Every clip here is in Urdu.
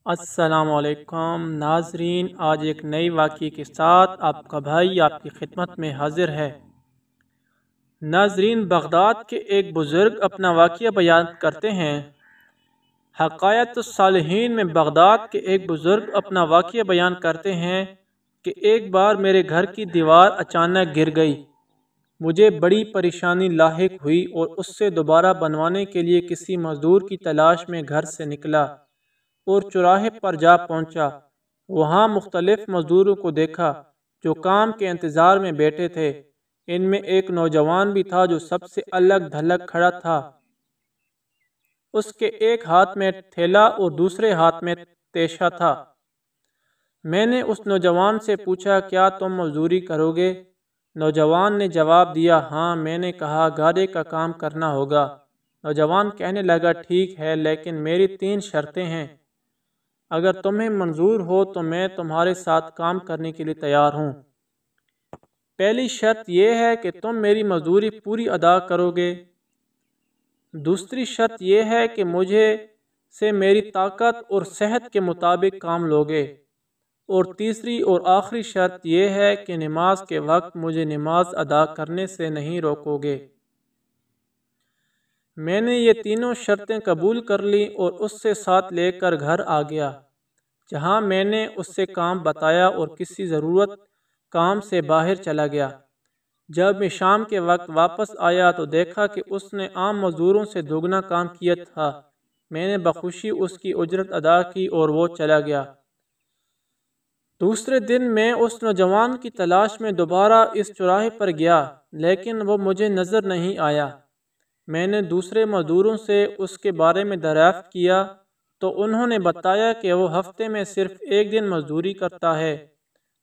السلام علیکم ناظرین، آج ایک نئی واقعے کے ساتھ آپ کا بھائی آپ کی خدمت میں حاضر ہے۔ ناظرین، بغداد کے ایک بزرگ اپنا واقعہ بیان کرتے ہیں۔ حکایت الصالحین میں بغداد کے ایک بزرگ اپنا واقعہ بیان کرتے ہیں کہ ایک بار میرے گھر کی دیوار اچانک گر گئی۔ مجھے بڑی پریشانی لاحق ہوئی اور اس سے دوبارہ بنوانے کے لیے کسی مزدور کی تلاش میں گھر سے نکلا اور چوراہے پر جا پہنچا۔ وہاں مختلف مزدوروں کو دیکھا جو کام کے انتظار میں بیٹھے تھے۔ ان میں ایک نوجوان بھی تھا جو سب سے الگ تھلگ کھڑا تھا۔ اس کے ایک ہاتھ میں تھیلا اور دوسرے ہاتھ میں تیشہ تھا۔ میں نے اس نوجوان سے پوچھا، کیا تم مزدوری کرو گے؟ نوجوان نے جواب دیا، ہاں۔ میں نے کہا، گارے کا کام کرنا ہوگا۔ نوجوان کہنے لگا، ٹھیک ہے، لیکن میری 3 شرطیں ہیں۔ اگر تمہیں منظور ہو تو میں تمہارے ساتھ کام کرنے کے لیے تیار ہوں۔ پہلی شرط یہ ہے کہ تم میری مزدوری پوری ادا کرو گے۔ دوسری شرط یہ ہے کہ مجھے سے میری طاقت اور صحت کے مطابق کام لوگے۔ اور تیسری اور آخری شرط یہ ہے کہ نماز کے وقت مجھے نماز ادا کرنے سے نہیں روکو گے۔ میں نے یہ تینوں شرطیں قبول کر لیں اور اس سے ساتھ لے کر گھر آ گیا، جہاں میں نے اس سے کام بتایا اور کسی ضرورت کام سے باہر چلا گیا۔ جب میں شام کے وقت واپس آیا تو دیکھا کہ اس نے عام مزدوروں سے دوگنا کام کیا تھا۔ میں نے بخوشی اس کی اجرت ادا کی اور وہ چلا گیا۔ دوسرے دن میں اس نوجوان کی تلاش میں دوبارہ اس چوراہے پر گیا، لیکن وہ مجھے نظر نہیں آیا۔ میں نے دوسرے مزدوروں سے اس کے بارے میں دریافت کیا تو انہوں نے بتایا کہ وہ ہفتے میں صرف 1 دن مزدوری کرتا ہے،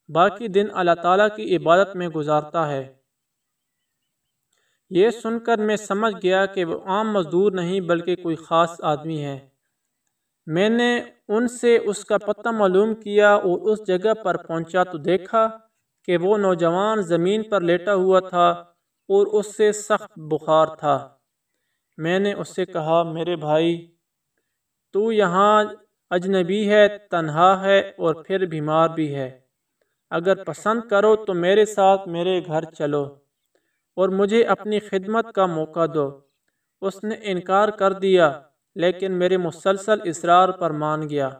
باقی دن اللہ تعالیٰ کی عبادت میں گزارتا ہے۔ یہ سن کر میں سمجھ گیا کہ وہ عام مزدور نہیں بلکہ کوئی خاص آدمی ہے۔ میں نے ان سے اس کا پتہ معلوم کیا اور اس جگہ پر پہنچا تو دیکھا کہ وہ نوجوان زمین پر لیٹا ہوا تھا اور اس سے سخت بخار تھا۔ میں نے اس سے کہا، میرے بھائی، تو یہاں اجنبی ہے، تنہا ہے اور پھر بیمار بھی ہے۔ اگر پسند کرو تو میرے ساتھ میرے گھر چلو اور مجھے اپنی خدمت کا موقع دو۔ اس نے انکار کر دیا، لیکن میرے مسلسل اصرار پر مان گیا،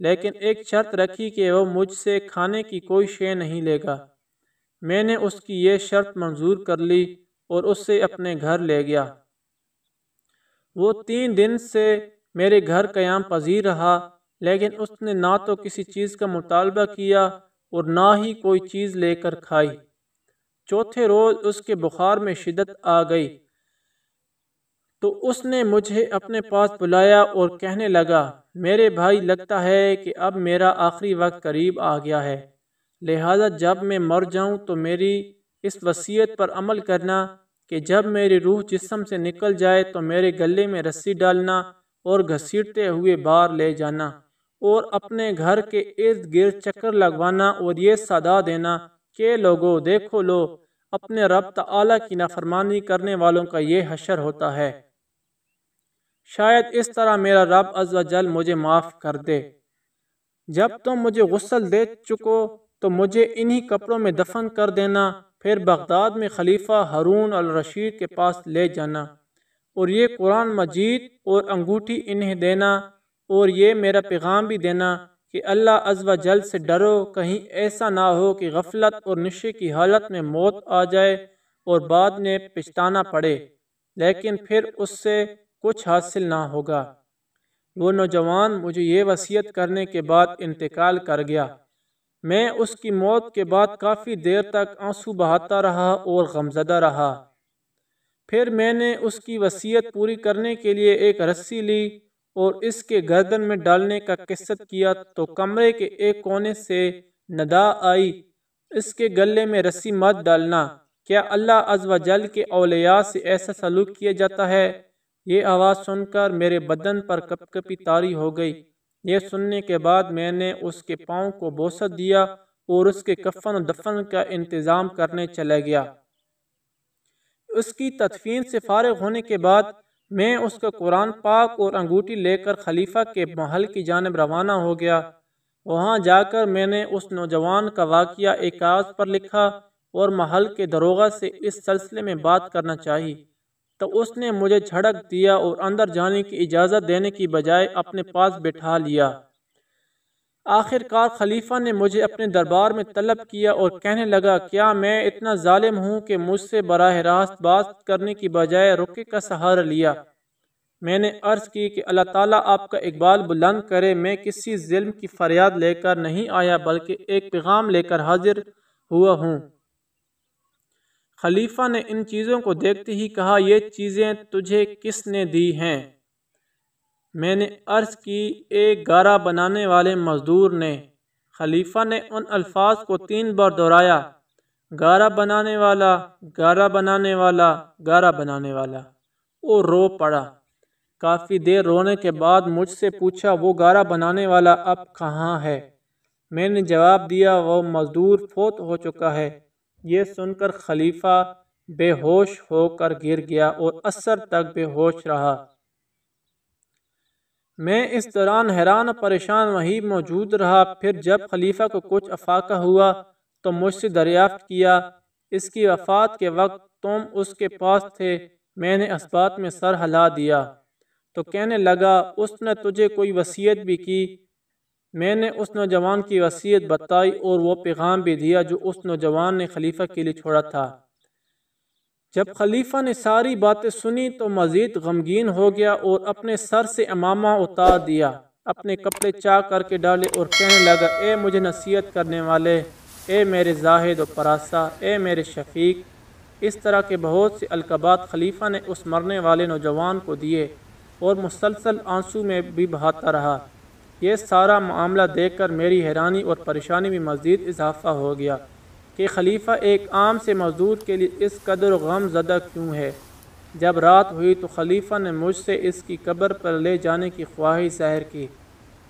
لیکن ایک شرط رکھی کہ وہ مجھ سے کھانے کی کوئی شے نہیں لے گا۔ میں نے اس کی یہ شرط منظور کر لی اور اس سے اپنے گھر لے گیا۔ وہ 3 دن سے میرے گھر قیام پذیر رہا، لیکن اس نے نہ تو کسی چیز کا مطالبہ کیا اور نہ ہی کوئی چیز لے کر کھائی۔ چوتھے روز اس کے بخار میں شدت آ گئی تو اس نے مجھے اپنے پاس بلایا اور کہنے لگا، میرے بھائی، لگتا ہے کہ اب میرا آخری وقت قریب آ گیا ہے، لہذا جب میں مر جاؤں تو میری اس وصیت پر عمل کرنا کہ جب میری روح جسم سے نکل جائے تو میرے گلے میں رسی ڈالنا اور گھسیٹتے ہوئے باہر لے جانا اور اپنے گھر کے ارد گرد چکر لگوانا اور یہ صدا دینا کہ لوگو دیکھو لو، اپنے رب تعالیٰ کی نافرمانی کرنے والوں کا یہ حشر ہوتا ہے۔ شاید اس طرح میرا رب عز و جل مجھے معاف کر دے۔ جب تم مجھے غسل دے چکو تو مجھے انہی کپڑوں میں دفن کر دینا، پھر بغداد میں خلیفہ ہارون الرشید کے پاس لے جانا اور یہ قرآن مجید اور انگوٹھی انہیں دینا اور یہ میرا پیغام بھی دینا کہ اللہ عز و جل سے ڈرو، کہیں ایسا نہ ہو کہ غفلت اور نشے کی حالت میں موت آ جائے اور بعد میں پچھتانا پڑے، لیکن پھر اس سے کچھ حاصل نہ ہوگا۔ وہ نوجوان مجھے یہ وصیت کرنے کے بعد انتقال کر گیا۔ میں اس کی موت کے بعد کافی دیر تک آنسو بہاتا رہا اور غمزدہ رہا۔ پھر میں نے اس کی وصیت پوری کرنے کے لیے ایک رسی لی اور اس کے گردن میں ڈالنے کا قصد کیا تو کمرے کے ایک کونے سے ندا آئی، اس کے گلے میں رسی مت ڈالنا، کیا اللہ عز و جل کے اولیاء سے ایسا سلوک کیا جاتا ہے؟ یہ آواز سن کر میرے بدن پر کپ کپی طاری ہو گئی۔ یہ سننے کے بعد میں نے اس کے پاؤں کو بوسہ دیا اور اس کے کفن و دفن کا انتظام کرنے چلا گیا۔ اس کی تدفین سے فارغ ہونے کے بعد میں اس کا قرآن پاک اور انگوٹھی لے کر خلیفہ کے محل کی جانب روانہ ہو گیا۔ وہاں جا کر میں نے اس نوجوان کا واقعہ ایک کاغذ پر لکھا اور محل کے داروغہ سے اس سلسلے میں بات کرنا چاہی، تو اس نے مجھے جھڑک دیا اور اندر جانے کی اجازت دینے کی بجائے اپنے پاس بٹھا لیا۔ آخر کار خلیفہ نے مجھے اپنے دربار میں طلب کیا اور کہنے لگا، کیا میں اتنا ظالم ہوں کہ مجھ سے براہ راست بات کرنے کی بجائے رقیے کا سہارا لیا؟ میں نے عرض کی کہ اللہ تعالیٰ آپ کا اقبال بلند کرے، میں کسی ظلم کی فریاد لے کر نہیں آیا بلکہ ایک پیغام لے کر حاضر ہوا ہوں۔ خلیفہ نے ان چیزوں کو دیکھتے ہی کہا، یہ چیزیں تجھے کس نے دی ہیں؟ میں نے عرض کی، ایک گارا بنانے والے مزدور نے۔ خلیفہ نے ان الفاظ کو 3 بار دہرایا، گارا بنانے والا، گارا بنانے والا، گارا بنانے والا، اور رو پڑا۔ کافی دیر رونے کے بعد مجھ سے پوچھا، وہ گارا بنانے والا اب کہاں ہے؟ میں نے جواب دیا، وہ مزدور فوت ہو چکا ہے۔ یہ سن کر خلیفہ بے ہوش ہو کر گر گیا اور عصر تک بے ہوش رہا۔ میں اس دوران حیران و پریشان وہیں موجود رہا۔ پھر جب خلیفہ کو کچھ افاقہ ہوا تو مجھ سے دریافت کیا، اس کی وفات کے وقت تم اس کے پاس تھے؟ میں نے اس بات میں سر ہلا دیا۔ تو کہنے لگا، اس نے تجھے کوئی وصیت بھی کی؟ میں نے اس نوجوان کی وصیت بتائی اور وہ پیغام بھی دیا جو اس نوجوان نے خلیفہ کے لیے چھوڑا تھا۔ جب خلیفہ نے ساری باتیں سنی تو مزید غمگین ہو گیا اور اپنے سر سے عمامہ اتار دیا، اپنے کپڑے چاک کر کے ڈالے اور کہنے لگا، اے مجھے نصیحت کرنے والے، اے میرے زاہد و پراسا، اے میرے شفیق۔ اس طرح کے بہت سے القابات خلیفہ نے اس مرنے والے نوجوان کو دیے اور مسلسل آنسو میں بھی بہاتا رہا۔ یہ سارا معاملہ دیکھ کر میری حیرانی اور پریشانی میں مزید اضافہ ہو گیا کہ خلیفہ ایک عام سے مزدور کے لیے اس قدر غم زدہ کیوں ہے۔ جب رات ہوئی تو خلیفہ نے مجھ سے اس کی قبر پر لے جانے کی خواہش ظاہر کی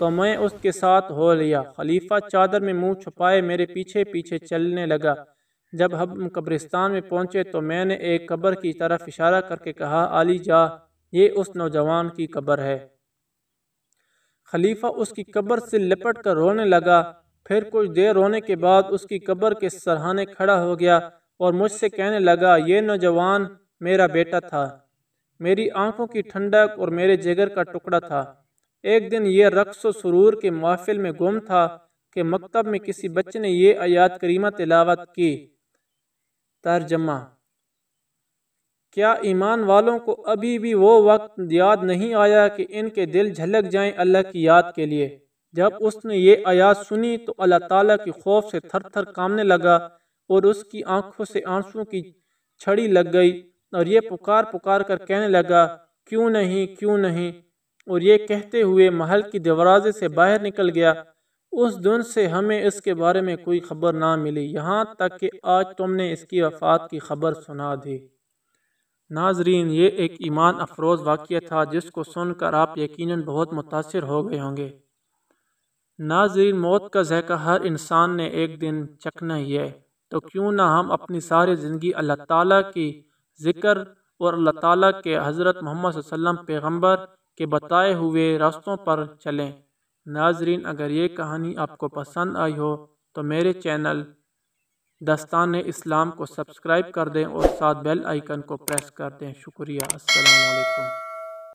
تو میں اس کے ساتھ ہو لیا۔ خلیفہ چادر میں منہ چھپائے میرے پیچھے پیچھے چلنے لگا۔ جب ہم قبرستان میں پہنچے تو میں نے ایک قبر کی طرف اشارہ کر کے کہا، علی جا، یہ اس نوجوان کی قبر ہے۔ خلیفہ اس کی قبر سے لپٹ کر رونے لگا۔ پھر کچھ دیر رونے کے بعد اس کی قبر کے سرہانے کھڑا ہو گیا اور مجھ سے کہنے لگا، یہ نوجوان میرا بیٹا تھا، میری آنکھوں کی ٹھنڈک اور میرے جگر کا ٹکڑا تھا۔ ایک دن یہ رقص و سرور کے محفل میں گم تھا کہ مکتب میں کسی بچے نے یہ آیات کریمہ تلاوت کی۔ ترجمہ: کیا ایمان والوں کو ابھی بھی وہ وقت یاد نہیں آیا کہ ان کے دل جھلک جائیں اللہ کی یاد کے لیے؟ جب اس نے یہ آیات سنی تو اللہ تعالیٰ کے خوف سے تھر تھر کانپنے لگا اور اس کی آنکھوں سے آنسوں کی چھڑی لگ گئی اور یہ پکار پکار کر کہنے لگا، کیوں نہیں، کیوں نہیں، اور یہ کہتے ہوئے محل کی دروازے سے باہر نکل گیا۔ اس دن سے ہمیں اس کے بارے میں کوئی خبر نہ ملی، یہاں تک کہ آج تم نے اس کی وفات کی خبر سنا دی۔ ناظرین، یہ ایک ایمان افروز واقعہ تھا جس کو سن کر آپ یقیناً بہت متاثر ہو گئے ہوں گے۔ ناظرین، موت کا ذائقہ ہر انسان نے ایک دن چکھنا ہی ہے، تو کیوں نہ ہم اپنی ساری زندگی اللہ تعالیٰ کی ذکر اور اللہ تعالیٰ کے حضرت محمد صلی اللہ علیہ وسلم پیغمبر کے بتائے ہوئے راستوں پر چلیں۔ ناظرین، اگر یہ کہانی آپ کو پسند آئی ہو تو میرے چینل داستان اسلام کو سبسکرائب کر دیں اور ساتھ بیل آئیکن کو پریس کر دیں۔ شکریہ۔ السلام علیکم۔